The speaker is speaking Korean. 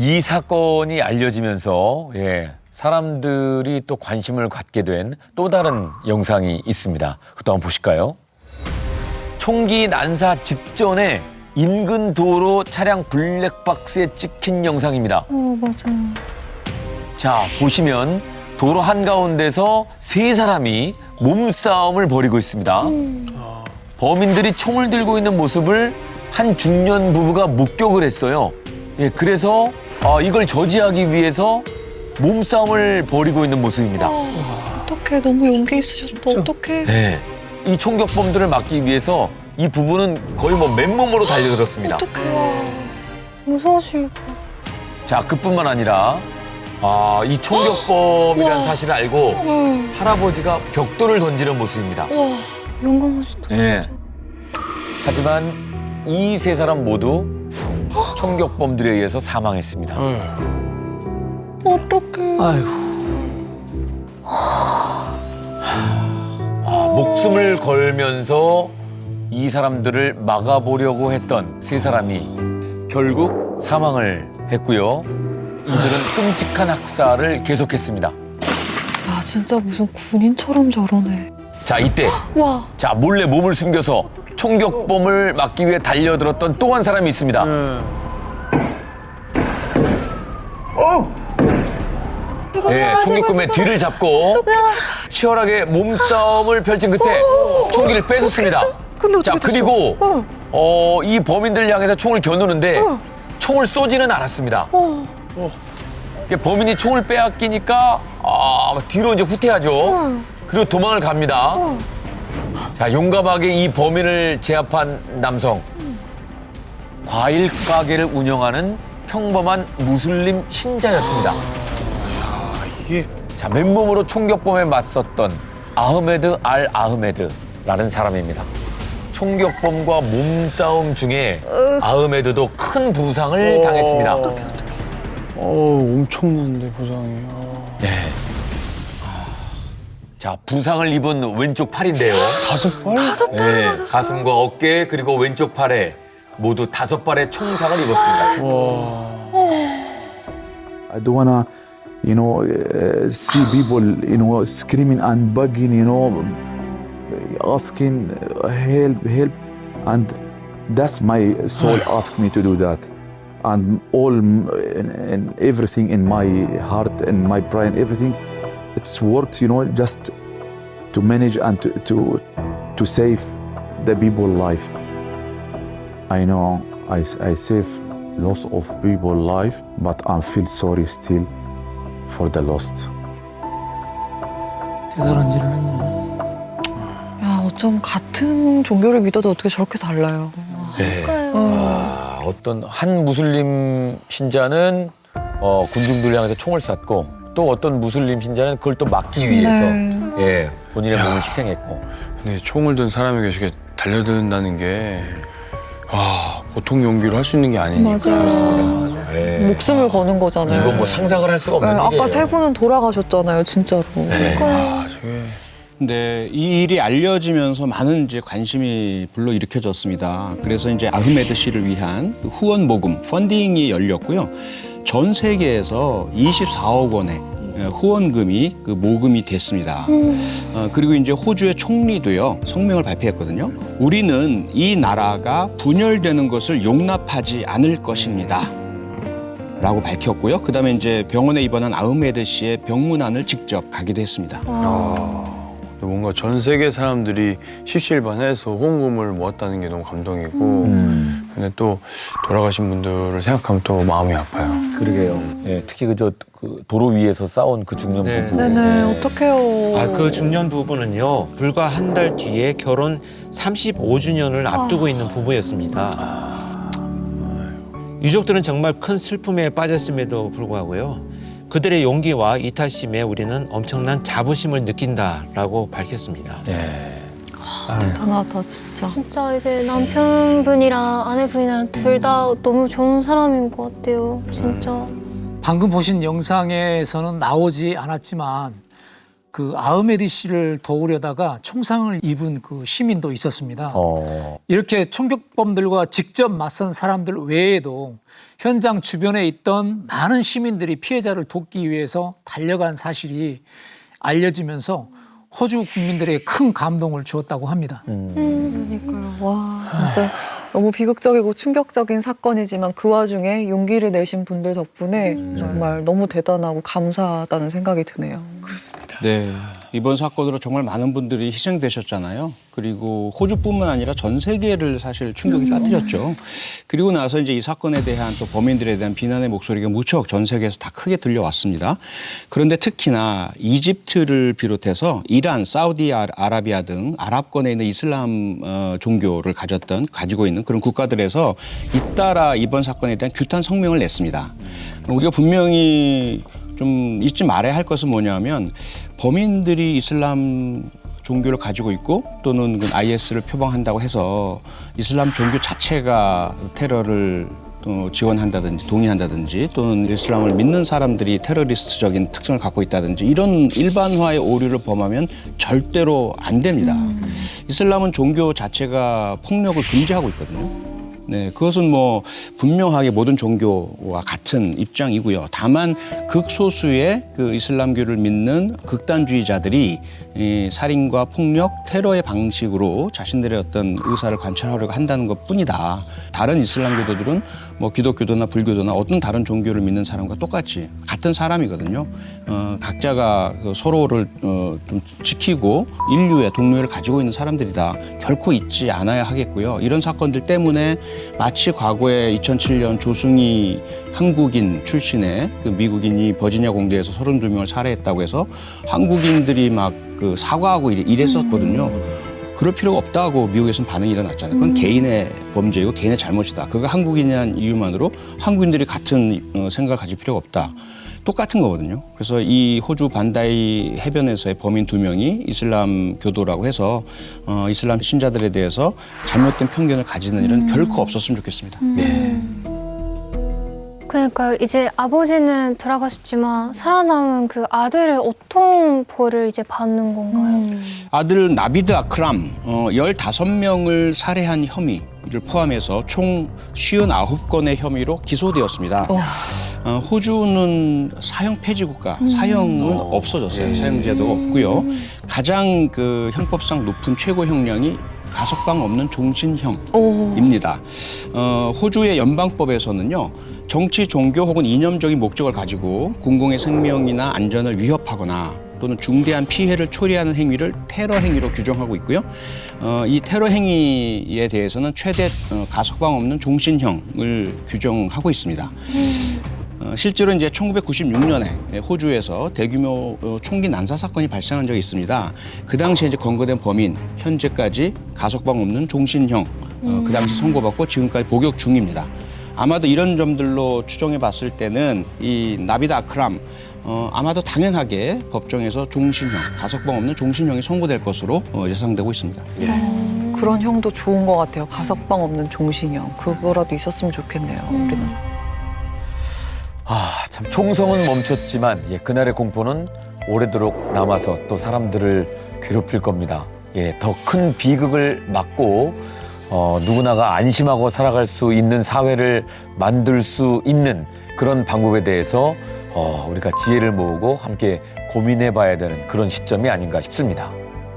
이 사건이 알려지면서 사람들이 또 관심을 갖게 된 또 다른 영상이 있습니다. 그것도 한번 보실까요? 총기 난사 직전에 인근 도로 차량 블랙박스에 찍힌 영상입니다. 맞아. 자, 보시면 도로 한가운데서 세 사람이 몸싸움을 벌이고 있습니다. 범인들이 총을 들고 있는 모습을 한 중년 부부가 목격을 했어요. 그래서 이걸 저지하기 위해서 몸싸움을 벌이고 있는 모습입니다. 어떡해, 너무 용기 있으셨다. 어떡해. 이 총격범들을 막기 위해서 이 부부는 거의 뭐 맨몸으로 달려들었습니다. 어떡해. 무서우실 거. 자, 그뿐만 아니라 이 총격범이라는 사실을 알고 할아버지가 벽돌을 던지는 모습입니다. 용감하시다. 하지만 이 세 사람 모두 총격범들에 의해서 사망했습니다. 어떡해. 목숨을 걸면서 이 사람들을 막아보려고 했던 세 사람이 결국 사망을 했고요. 이들은 끔찍한 학살을 계속했습니다. 야, 진짜 무슨 군인처럼 저러네. 자, 이때 자, 몰래 몸을 숨겨서 총격범을 막기 위해 달려들었던 또 한 사람이 있습니다. 총격범의 뒤를 잡고 치열하게 몸싸움을 펼친 끝에 총기를 뺏었습니다. 자, 그리고 이 범인들을 향해서 총을 겨누는데 총을 쏘지는 않았습니다. 범인이 총을 빼앗기니까 뒤로 이제 후퇴하죠. 그리고 도망을 갑니다. 자, 용감하게 이 범인을 제압한 남성. 과일 가게를 운영하는 평범한 무슬림 신자였습니다. 자, 맨몸으로 총격범에 맞섰던 아흐메드 알 아흐메드라는 사람입니다. 총격범과 몸싸움 중에 아흐메드도 큰 부상을 당했습니다. 엄청난데 부상이. 자, 부상을 입은 왼쪽 팔인데요. 5발? 5발을 맞았어. 가슴과 어깨 그리고 왼쪽 팔에 모두 5발의 총상을 입었습니다. I don't wanna, see people, screaming and begging, asking help, and that's my soul asked me to do that, and all and everything in my heart and my brain, everything, it's worked, just to manage and to save the people life. I know I save lots of people life, but I feel sorry still for the lost. 대단한 일을 했네. 야, 어쩜 같은 종교를 믿어도 어떻게 저렇게 달라요. 어떤 한 무슬림 신자는 군중들을 향해서 총을 쐈고 또 어떤 무슬림 신자는 그걸 또 막기 위해서 본인의 몸을 희생했고. 근데 총을 든 사람에게 저렇게 달려든다는 게 보통 용기로 할 수 있는 게 아니니까. 맞아요. 목숨을 거는 거잖아요. 이건 뭐 상상을 할 수가 없는 일이에요. 아까 세 분은 돌아가셨잖아요, 진짜로. 근데 이 일이 알려지면서 많은 이제 관심이 불러일으켜졌습니다. 그래서 이제 아흐메드 씨를 위한 그 후원 모금, 펀딩이 열렸고요. 전 세계에서 24억 원의 후원금이 그 모금이 됐습니다. 그리고 이제 호주의 총리도요, 성명을 발표했거든요. 우리는 이 나라가 분열되는 것을 용납하지 않을 것입니다. 라고 밝혔고요. 그다음에 이제 병원에 입원한 아흐메드 씨의 병문안을 직접 가기도 했습니다. 뭔가 전 세계 사람들이 십시일반해서 후원금을 모았다는 게 너무 감동이고, 근데 또 돌아가신 분들을 생각하면 또 마음이 아파요. 그러게요. 특히 그 도로 위에서 싸운 그 중년 부부. 네네, 어떡해요. 그 중년 부부는요, 불과 한 달 뒤에 결혼 35주년을 앞두고 있는 부부였습니다. 유족들은 정말 큰 슬픔에 빠졌음에도 불구하고요, 그들의 용기와 이타심에 우리는 엄청난 자부심을 느낀다라고 밝혔습니다. 대단하다, 진짜. 진짜 이제 남편분이랑 아내분이랑 둘 다 너무 좋은 사람인 것 같아요. 진짜. 방금 보신 영상에서는 나오지 않았지만 그 아흐메드 씨를 도우려다가 총상을 입은 그 시민도 있었습니다. 이렇게 총격범들과 직접 맞선 사람들 외에도 현장 주변에 있던 많은 시민들이 피해자를 돕기 위해서 달려간 사실이 알려지면서 호주 국민들에게 큰 감동을 주었다고 합니다. 그러니까요. 와, 진짜 너무 비극적이고 충격적인 사건이지만 그 와중에 용기를 내신 분들 덕분에 정말 너무 대단하고 감사하다는 생각이 드네요. 네. 이번 사건으로 정말 많은 분들이 희생되셨잖아요. 그리고 호주뿐만 아니라 전 세계를 사실 충격이 빠뜨렸죠. 그리고 나서 이제 이 사건에 대한 또 범인들에 대한 비난의 목소리가 무척 전 세계에서 다 크게 들려왔습니다. 그런데 특히나 이집트를 비롯해서 이란, 사우디아라비아 등 아랍권에 있는 이슬람 종교를 가지고 있는 그런 국가들에서 잇따라 이번 사건에 대한 규탄 성명을 냈습니다. 우리가 분명히 좀 잊지 말아야 할 것은 뭐냐면 범인들이 이슬람 종교를 가지고 있고 또는 그 IS를 표방한다고 해서 이슬람 종교 자체가 테러를 지원한다든지 동의한다든지 또는 이슬람을 믿는 사람들이 테러리스트적인 특성을 갖고 있다든지 이런 일반화의 오류를 범하면 절대로 안 됩니다. 이슬람은 종교 자체가 폭력을 금지하고 있거든요. 네, 그것은 뭐 분명하게 모든 종교와 같은 입장이고요. 다만 극소수의 그 이슬람교를 믿는 극단주의자들이 이 살인과 폭력, 테러의 방식으로 자신들의 어떤 의사를 관철하려고 한다는 것뿐이다. 다른 이슬람교도들은 뭐 기독교도나 불교도나 어떤 다른 종교를 믿는 사람과 똑같이 같은 사람이거든요. 각자가 그 서로를 좀 지키고 인류의 동료를 가지고 있는 사람들이다. 결코 잊지 않아야 하겠고요. 이런 사건들 때문에 마치 과거에 2007년 조승희 한국인 출신의 그 미국인이 버지니아 공대에서 32명을 살해했다고 해서 한국인들이 막 그 사과하고 이랬었거든요. 그럴 필요가 없다고 미국에서는 반응이 일어났잖아요. 그건 개인의 범죄이고 개인의 잘못이다. 그거 한국인이라는 이유만으로 한국인들이 같은 생각을 가질 필요가 없다. 똑같은 거거든요. 그래서 이 호주 반다이 해변에서의 범인 2명이 이슬람 교도라고 해서 이슬람 신자들에 대해서 잘못된 편견을 가지는 일은 결코 없었으면 좋겠습니다. 네. 그러니까 이제 아버지는 돌아가셨지만 살아남은 그 아들을 어떤 벌을 이제 받는 건가요? 아들 나비드 아크람 15명을 살해한 혐의를 포함해서 총 59건의 혐의로 기소되었습니다. 호주는 사형 폐지 국가, 사형은 없어졌어요. 사형제도가 없고요. 가장 그 형법상 높은 최고 형량이 가석방 없는 종신형입니다. 호주의 연방법에서는요. 정치, 종교 혹은 이념적인 목적을 가지고 공공의 생명이나 안전을 위협하거나 또는 중대한 피해를 초래하는 행위를 테러 행위로 규정하고 있고요. 이 테러 행위에 대해서는 최대 가석방 없는 종신형을 규정하고 있습니다. 실제로 이제 1996년에 호주에서 대규모 총기 난사 사건이 발생한 적이 있습니다. 그 당시에 이제 검거된 범인 현재까지 가석방 없는 종신형 그 당시 선고받고 지금까지 복역 중입니다. 아마도 이런 점들로 추정해 봤을 때는 이 나비드 아크람 아마도 당연하게 법정에서 종신형, 가석방 없는 종신형이 선고될 것으로 예상되고 있습니다. 그런 형도 좋은 것 같아요. 가석방 없는 종신형. 그거라도 있었으면 좋겠네요. 우리는. 참 총성은 멈췄지만 그날의 공포는 오래도록 남아서 또 사람들을 괴롭힐 겁니다. 더 큰 비극을 막고 누구나가 안심하고 살아갈 수 있는 사회를 만들 수 있는 그런 방법에 대해서 우리가 지혜를 모으고 함께 고민해 봐야 되는 그런 시점이 아닌가 싶습니다.